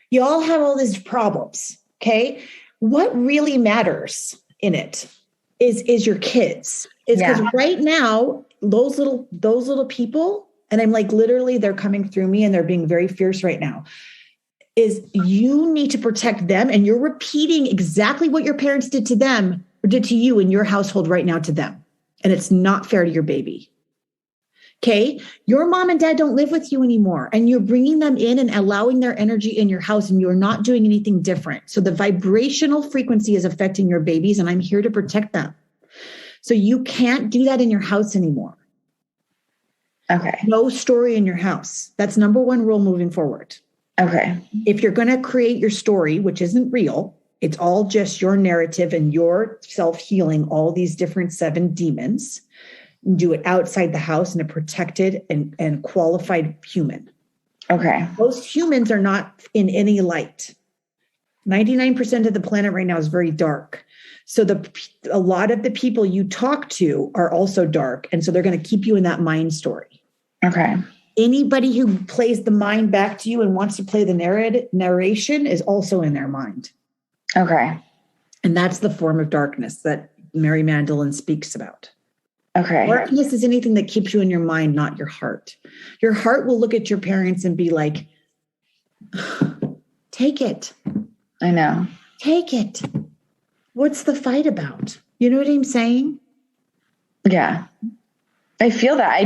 you all have all these problems, okay? What really matters in it is your kids. It's because right now, those little people, and I'm like, literally, they're coming through me and they're being very fierce right now, is you need to protect them. And you're repeating exactly what your parents did to them or did to you in your household right now to them. And it's not fair to your baby. Okay. Your mom and dad don't live with you anymore. And you're bringing them in and allowing their energy in your house and you're not doing anything different. So the vibrational frequency is affecting your babies and I'm here to protect them. So you can't do that in your house anymore. Okay. No story in your house. That's number one rule moving forward. Okay. If you're going to create your story, which isn't real, it's all just your narrative and your self-healing all these different 7 demons, do it outside the house in a protected and qualified human. Okay. Most humans are not in any light. 99% of the planet right now is very dark. So a lot of the people you talk to are also dark. And so they're going to keep you in that mind story. Okay. Anybody who plays the mind back to you and wants to play the narration is also in their mind. Okay. And that's the form of darkness that Mary Magdalene speaks about. Okay. Darkness is anything that keeps you in your mind, not your heart. Your heart will look at your parents and be like, take it. I know. Take it. What's the fight about? You know what I'm saying? Yeah. I feel that.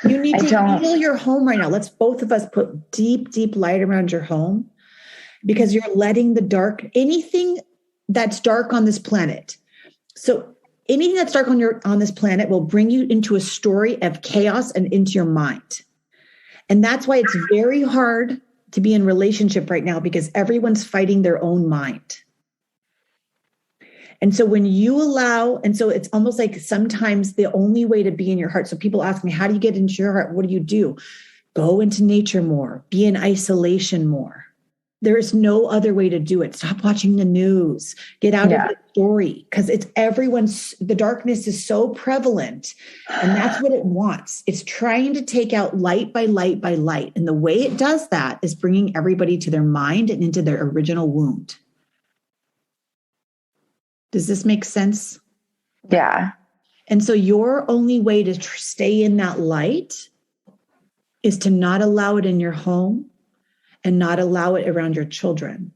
You need to heal your home right now. Let's both of us put deep, deep light around your home because you're letting anything that's dark on this planet. So anything that's dark on this planet will bring you into a story of chaos and into your mind. And that's why it's very hard to be in relationship right now because everyone's fighting their own mind. And so when you so it's almost like sometimes the only way to be in your heart. So people ask me, how do you get into your heart? What do? Go into nature more, be in isolation more. There is no other way to do it. Stop watching the news, get out of the story because the darkness is so prevalent and that's what it wants. It's trying to take out light by light by light. And the way it does that is bringing everybody to their mind and into their original wound. Does this make sense? Yeah. And so your only way to stay in that light is to not allow it in your home and not allow it around your children.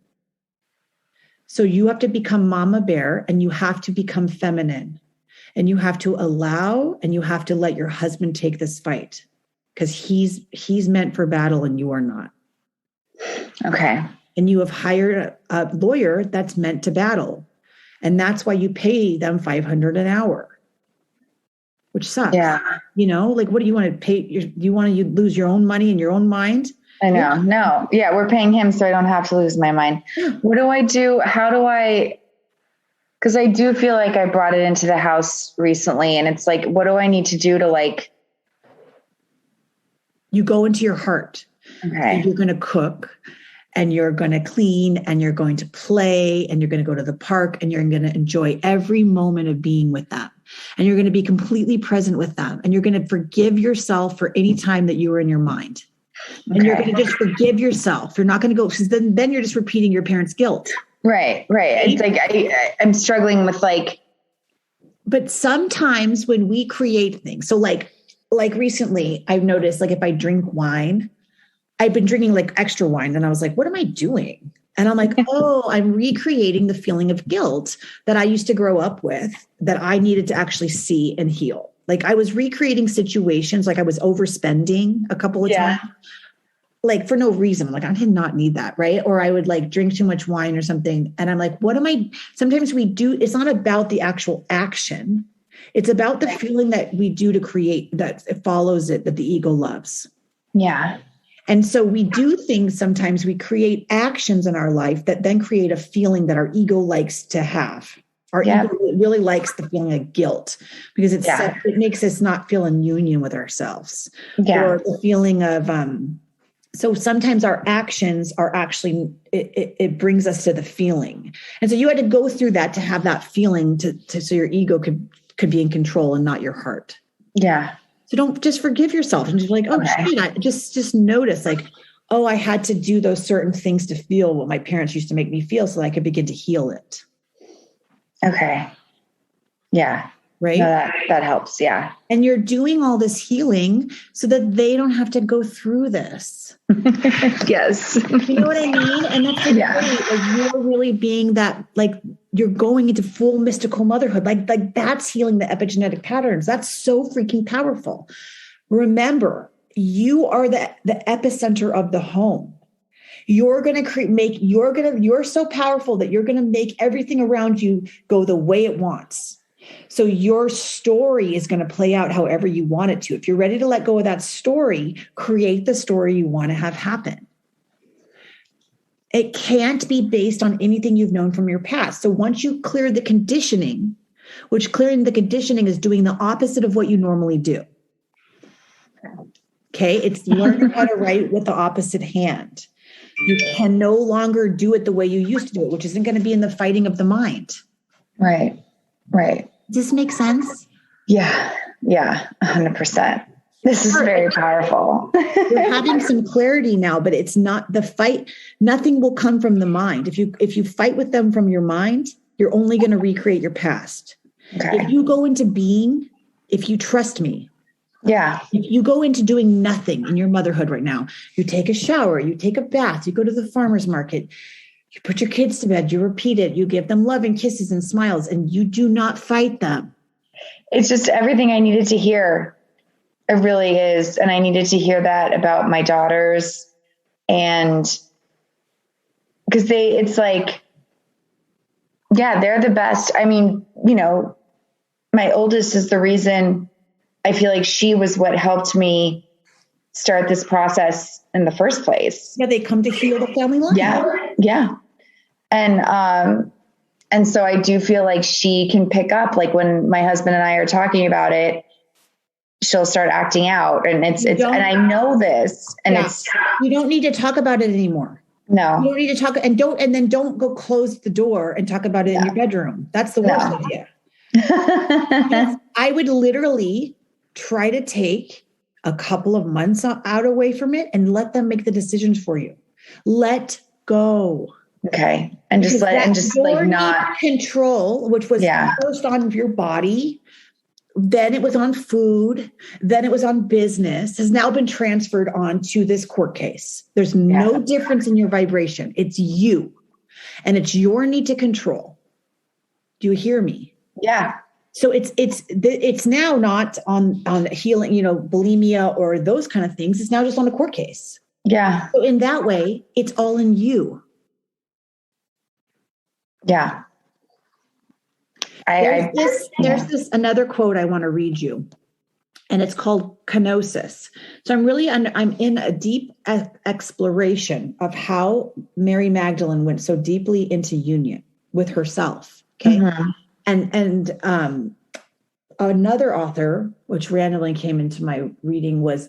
So you have to become mama bear and you have to become feminine and you have to allow and you have to let your husband take this fight because he's meant for battle and you are not. Okay. And you have hired a lawyer that's meant to battle. And that's why you pay them $500 an hour, which sucks. Yeah. What do you want to pay? You want to lose your own money and your own mind? I know. No. Yeah. We're paying him so I don't have to lose my mind. Yeah. What do I do? Because I do feel like I brought it into the house recently and it's like, what do I need to do to You go into your heart. Okay. And you're going to cook. And you're going to clean and you're going to play and you're going to go to the park and you're going to enjoy every moment of being with them. And you're going to be completely present with them. And you're going to forgive yourself for any time that you were in your mind. Okay. And you're going to just forgive yourself. You're not going to go because then you're just repeating your parents' guilt. Right. It's like I'm struggling with But sometimes when we create things, so like recently I've noticed if I drink wine, I've been drinking extra wine and I was like, what am I doing? And I'm like, oh, I'm recreating the feeling of guilt that I used to grow up with that I needed to actually see and heal. I was recreating situations, I was overspending a couple of times, for no reason. I'm I did not need that. Right. Or I would drink too much wine or something. And I'm like, sometimes we do, it's not about the actual action. It's about the feeling that we do to create that it follows it, that the ego loves. Yeah. And so we do things, sometimes we create actions in our life that then create a feeling that our ego likes to have. Our ego really likes the feeling of guilt because it makes us not feel in union with ourselves. Yeah. Or the feeling of, so sometimes our actions are actually, it brings us to the feeling. And so you had to go through that to have that feeling so your ego could be in control and not your heart. Yeah. So don't just forgive yourself and just shit, I just notice I had to do those certain things to feel what my parents used to make me feel so that I could begin to heal it. Okay. Yeah. Right. No, that helps. Yeah. And you're doing all this healing so that they don't have to go through this. Yes. You know what I mean? And that's you're really being that, you're going into full mystical motherhood. That's healing the epigenetic patterns. That's so freaking powerful. Remember, you are the epicenter of the home. You're going to you're so powerful that you're going to make everything around you go the way it wants. So your story is going to play out however you want it to. If you're ready to let go of that story, create the story you want to have happen. It can't be based on anything you've known from your past. So once you clear the conditioning, which clearing the conditioning is doing the opposite of what you normally do. Okay, it's learning how to write with the opposite hand. You can no longer do it the way you used to do it, which isn't going to be in the fighting of the mind. Right. Does this make sense? Yeah, 100%. This is very powerful. You're having some clarity now, but it's not the fight. Nothing will come from the mind. If you fight with them from your mind, you're only going to recreate your past. Okay. If you go into being, if you trust me, if you go into doing nothing in your motherhood right now, you take a shower, you take a bath, you go to the farmer's market, you put your kids to bed, you repeat it, you give them love and kisses and smiles, and you do not fight them. It's just everything I needed to hear. It really is. And I needed to hear that about my daughters. And because it's like, they're the best. I mean, my oldest is the reason I feel like she was what helped me start this process in the first place. Yeah, they come to heal the family line. Yeah. And so I do feel like she can pick up, like when my husband and I are talking about it, she'll start acting out, and and I know this, and you don't need to talk about it anymore. No, you don't need to talk, and then don't go close the door and talk about it in your bedroom. That's the worst idea. I would literally try to take a couple of months out away from it and let them make the decisions for you. Let go. Okay. And just not control, which was first on your body. Then it was on food. Then it was on business, has now been transferred on to this court case. There's no difference in your vibration. It's you, and it's your need to control. Do you hear me? Yeah. So it's now not on healing, bulimia or those kind of things. It's now just on a court case. Yeah. So in that way, it's all in you. Yeah. There's this another quote I want to read you, and it's called kenosis. So I'm in a deep exploration of how Mary Magdalene went so deeply into union with herself. Okay. Mm-hmm. And another author, which randomly came into my reading, was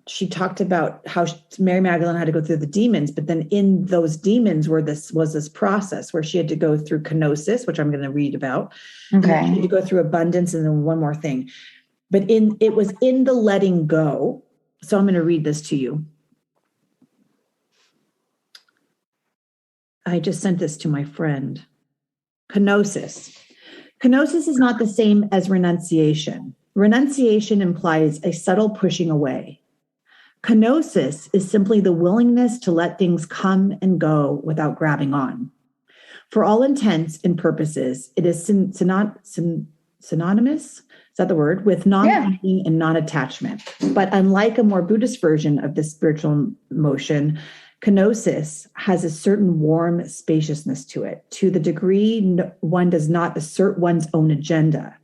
she talked about how Mary Magdalene had to go through the demons, but then in those demons was this process where she had to go through kenosis, which I'm going to read about. Okay. She had to go through abundance, and then one more thing. But it was in the letting go. So I'm going to read this to you. I just sent this to my friend. Kenosis. Kenosis is not the same as renunciation. Renunciation implies a subtle pushing away. Kenosis is simply the willingness to let things come and go without grabbing on. For all intents and purposes, it is synonymous, is that the word, with non-clinging and non-attachment. But unlike a more Buddhist version of this spiritual motion, kenosis has a certain warm spaciousness to it, to the degree one does not assert one's own agenda.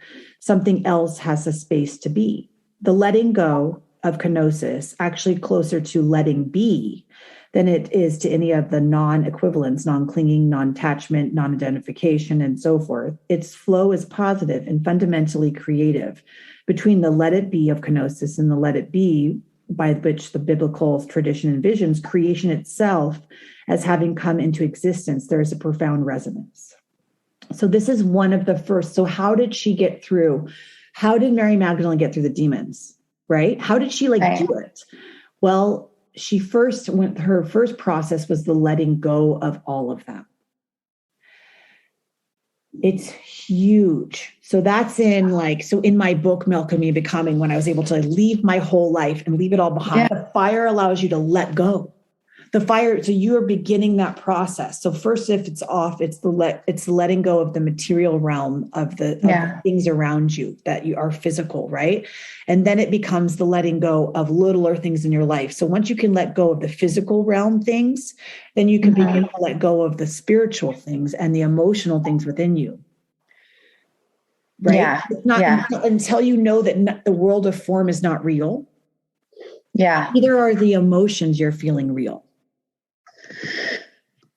Something else has a space to be. The letting go of kenosis actually closer to letting be than it is to any of the non-equivalents, non-clinging, non-attachment, non-identification, and so forth. Its flow is positive and fundamentally creative. Between the let it be of kenosis and the let it be, by which the biblical tradition envisions creation itself as having come into existence, there is a profound resonance. So this is one of the first. So how did she get through? How did Mary Magdalene get through the demons, right? How did she do it? Well, her first process was the letting go of all of them. It's huge. So that's in my book, Alchemy Becoming, when I was able to leave my whole life and leave it all behind. The fire allows you to let go. The fire, so you're beginning that process. So first, if it's off, it's letting go of the material realm of the things around you that you are physical, right? And then it becomes the letting go of littler things in your life. So once you can let go of the physical realm things, then you can begin to let go of the spiritual things and the emotional things within you. right? Yeah. It's not until you know that the world of form is not real. Yeah. Neither are the emotions you're feeling real.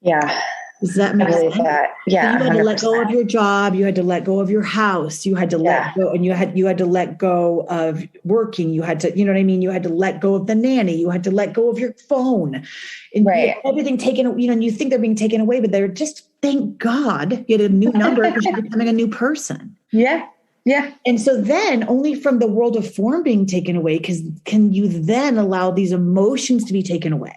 Yeah. Does that make sense? That. Yeah. So you had 100%. to let go of your job. You had to let go of your house. You had to let go, and you had to let go of working. You had to, you know what I mean? You had to let go of the nanny. You had to let go of your phone, and right. everything taken. You know, and you think they're being taken away, but they're just, thank God, you had a new number because you're becoming a new person. Yeah. Yeah. And so then, only from the world of form being taken away, can you then allow these emotions to be taken away.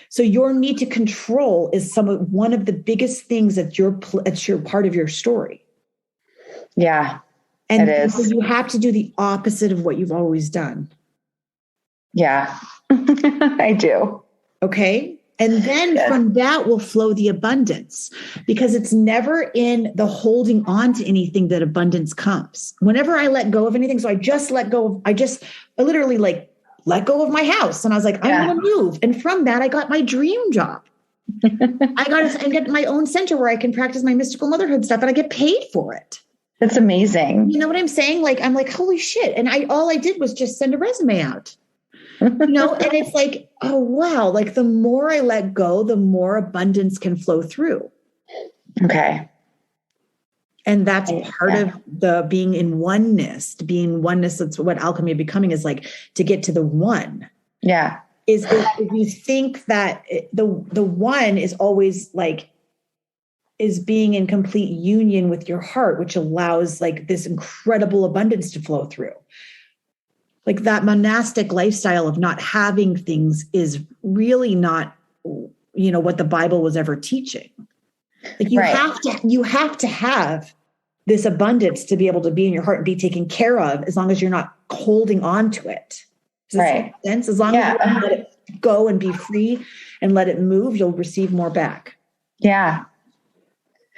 So your need to control is one of the biggest things that's your part of your story. Yeah, and it is. So you have to do the opposite of what you've always done. Yeah, I do. Okay. And then from that will flow the abundance, because it's never in the holding on to anything that abundance comes. Whenever I let go of anything, so I literally let go of my house. And I was like, I'm going to move. And from that, I got my dream job. I got to get my own center where I can practice my mystical motherhood stuff, and I get paid for it. That's amazing. You know what I'm saying? Like, I'm like, holy shit. And all I did was just send a resume out, and it's like, oh, wow. Like, the more I let go, the more abundance can flow through. Okay. And that's part of the being in oneness. To be in oneness, that's what alchemy of becoming is like, to get to the one. Yeah. Is if you think that the one is always like, is being in complete union with your heart, which allows like this incredible abundance to flow through. Like, that monastic lifestyle of not having things is really not, what the Bible was ever teaching. Like, you have to have this abundance to be able to be in your heart and be taken care of, as long as you're not holding on to it. Does that make sense? As long as you let it go and be free and let it move, you'll receive more back. Yeah.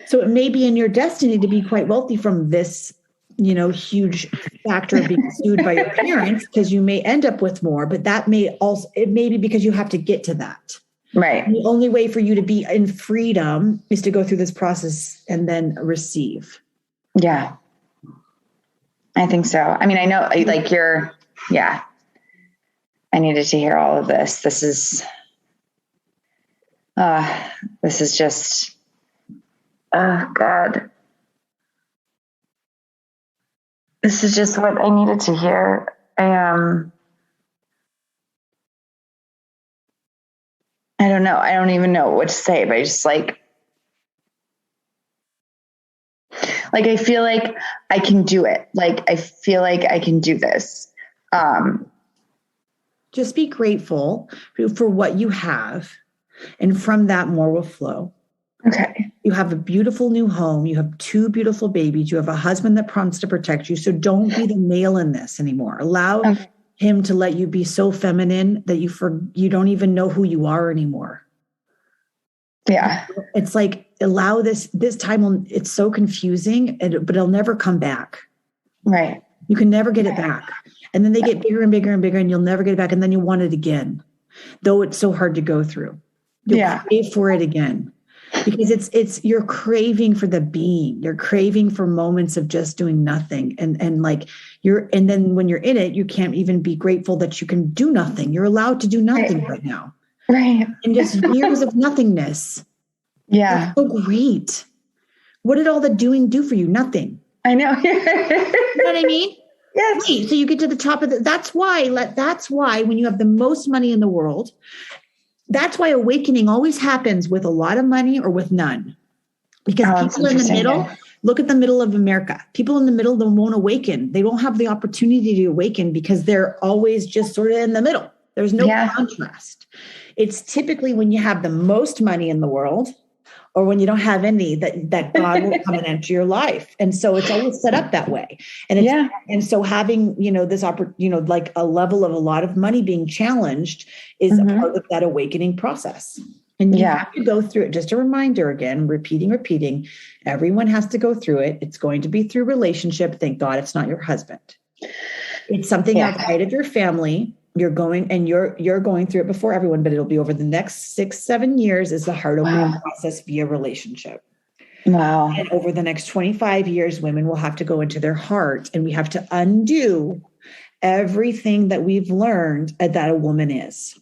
So it may be in your destiny to be quite wealthy from this, huge factor of being sued by your parents, because you may end up with more, but it may be because you have to get to that. Right. And the only way for you to be in freedom is to go through this process and then receive. Yeah. I think so. I mean, I know like I needed to hear all of this. This is just, oh God. This is just what I needed to hear. I don't know. I don't even know what to say, but I just like I feel like I can do it. Like, I feel like I can do this. Just be grateful for what you have. And from that, more will flow. Okay. You have a beautiful new home. You have 2 beautiful babies. You have a husband that promised to protect you. So don't be the male in this anymore. Allow him to let you be so feminine that you don't even know who you are anymore. Yeah. It's like, allow this time. It's so confusing, but it'll never come back. Right. You can never get it back. And then they get bigger and bigger and bigger, and you'll never get it back. And then you want it again, though it's so hard to go through. You'll crave for it again, because you're craving for the being. You're craving for moments of just doing nothing. And then when you're in it, you can't even be grateful that you can do nothing. You're allowed to do nothing right now. Right. And just years of nothingness. Yeah. That's so great. What did all the doing do for you? Nothing. I know. You know what I mean? Yes. Right. So you get to the top of that's why when you have the most money in the world, that's why awakening always happens with a lot of money or with none. Because people in the middle, look at the middle of America. People in the middle, they won't awaken. They don't have the opportunity to awaken because they're always just sort of in the middle. There's no contrast. It's typically when you have the most money in the world, or when you don't have any, that God will come and enter your life. And so it's always set up that way. And and so having, this like a level of a lot of money being challenged is a part of that awakening process. And you have to go through it. Just a reminder again, repeating. Everyone has to go through it. It's going to be through relationship. Thank God it's not your husband. It's something outside of your family. You're going through it before everyone, but it'll be over the next 6-7 years is the heart opening process via relationship. Wow. And over the next 25 years, women will have to go into their heart, and we have to undo everything that we've learned that a woman is.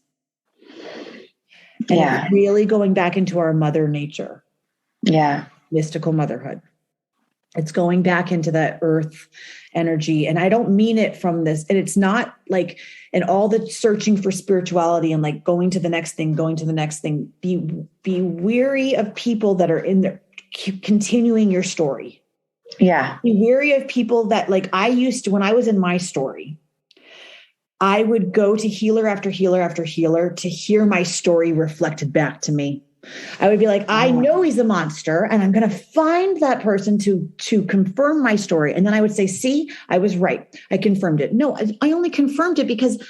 And it's really going back into our mother nature. Yeah. Mystical motherhood. It's going back into that earth energy. And I don't mean it from this. And it's not like, and all the searching for spirituality and like going to the next thing, be weary of people that are in there continuing your story. Yeah. Be weary of people that, like, I used to, when I was in my story, I would go to healer after healer after healer to hear my story reflected back to me. I would be like, I know he's a monster, and I'm going to find that person to confirm my story. And then I would say, see, I was right. I confirmed it. No, I only confirmed it because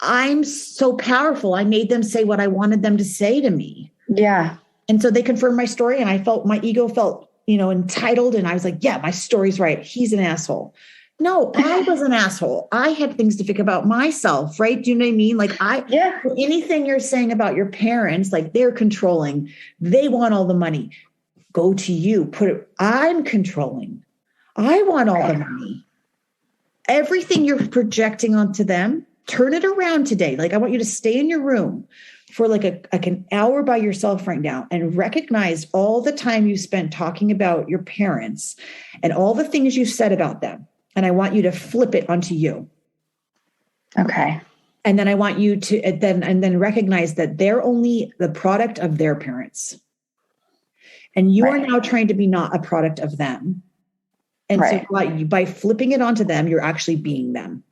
I'm so powerful. I made them say what I wanted them to say to me. Yeah. And so they confirmed my story, and I felt, my ego felt, entitled. And I was like, yeah, my story's right. He's an asshole. No, I was an asshole. I had things to think about myself, right? Do you know what I mean? Like anything you're saying about your parents, like they're controlling, they want all the money. Go to you, I'm controlling. I want all the money. Everything you're projecting onto them, turn it around today. Like, I want you to stay in your room for like an hour by yourself right now and recognize all the time you spent talking about your parents and all the things you said about them. And I want you to flip it onto you. Okay. And then I want you to then recognize that they're only the product of their parents. And you are now trying to be not a product of them. And so by flipping it onto them, you're actually being them.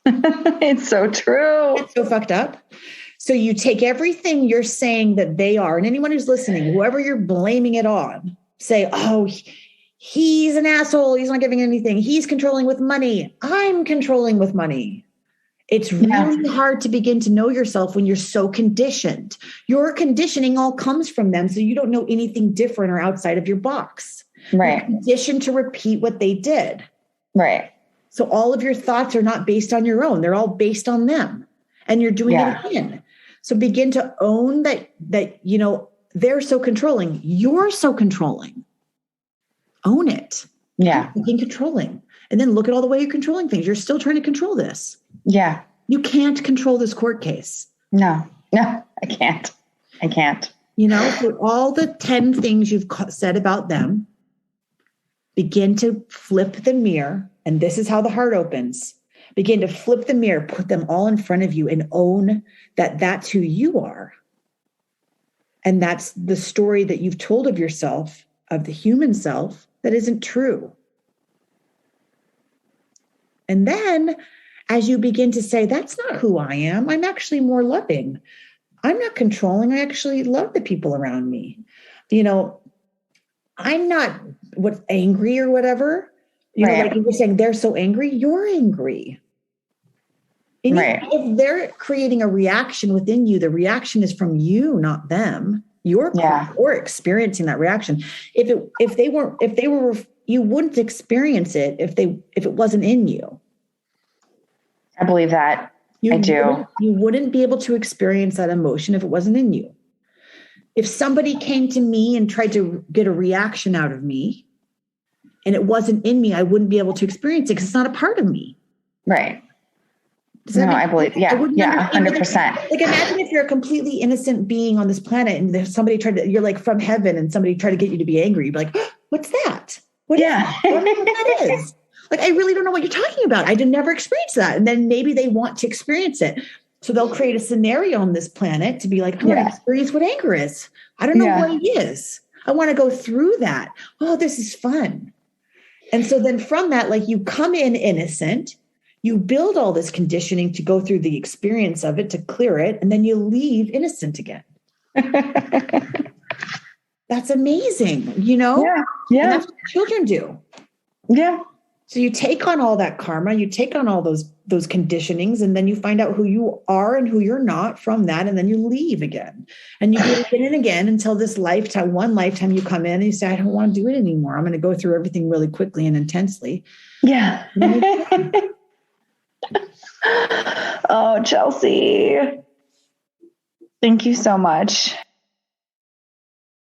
It's so true. It's so fucked up. So you take everything you're saying that they are, and anyone who's listening, whoever you're blaming it on, say, oh, he's an asshole. He's not giving anything. He's controlling with money. I'm controlling with money. It's really hard to begin to know yourself when you're so conditioned. Your conditioning all comes from them, so you don't know anything different or outside of your box. Right. You're conditioned to repeat what they did. Right. So all of your thoughts are not based on your own. They're all based on them. And you're doing it again. So begin to own that they're so controlling. You're so controlling. Own it. Yeah. Begin controlling. And then look at all the way you're controlling things. You're still trying to control this. Yeah. You can't control this court case. No, I can't. For all the 10 things you've said about them, begin to flip the mirror. And this is how the heart opens. Begin to flip the mirror, put them all in front of you, and own that that's who you are. And that's the story that you've told of yourself, of the human self, that isn't true. And then as you begin to say, that's not who I am, I'm actually more loving. I'm not controlling. I actually love the people around me. I'm not angry or whatever. Like you were saying, they're so angry. You're angry. And if they're creating a reaction within you, the reaction is from you, not them. You're experiencing that reaction. If they were, you wouldn't experience it if it wasn't in you. I believe that. I do. You wouldn't be able to experience that emotion if it wasn't in you. If somebody came to me and tried to get a reaction out of me and it wasn't in me, I wouldn't be able to experience it because it's not a part of me. Right. I believe. Yeah. 100%. Like, imagine if you're a completely innocent being on this planet and there's somebody you're like from heaven and somebody tried to get you to be angry. You'd be like, what's that? What is that? I don't know what that is. Like, I really don't know what you're talking about. I did never experience that. And then maybe they want to experience it. So they'll create a scenario on this planet to be like, I want to experience what anger is. I don't know what it is. I want to go through that. Oh, this is fun. And so then from that, like, you come in innocent, you build all this conditioning to go through the experience of it, to clear it, and then you leave innocent again. That's amazing, Yeah. And that's what children do. Yeah. So you take on all that karma, you take on all those conditionings, and then you find out who you are and who you're not from that, and then you leave again. And you do it again and again until one lifetime you come in and you say, I don't want to do it anymore. I'm going to go through everything really quickly and intensely. Yeah. Oh, Chelsea. Thank you so much.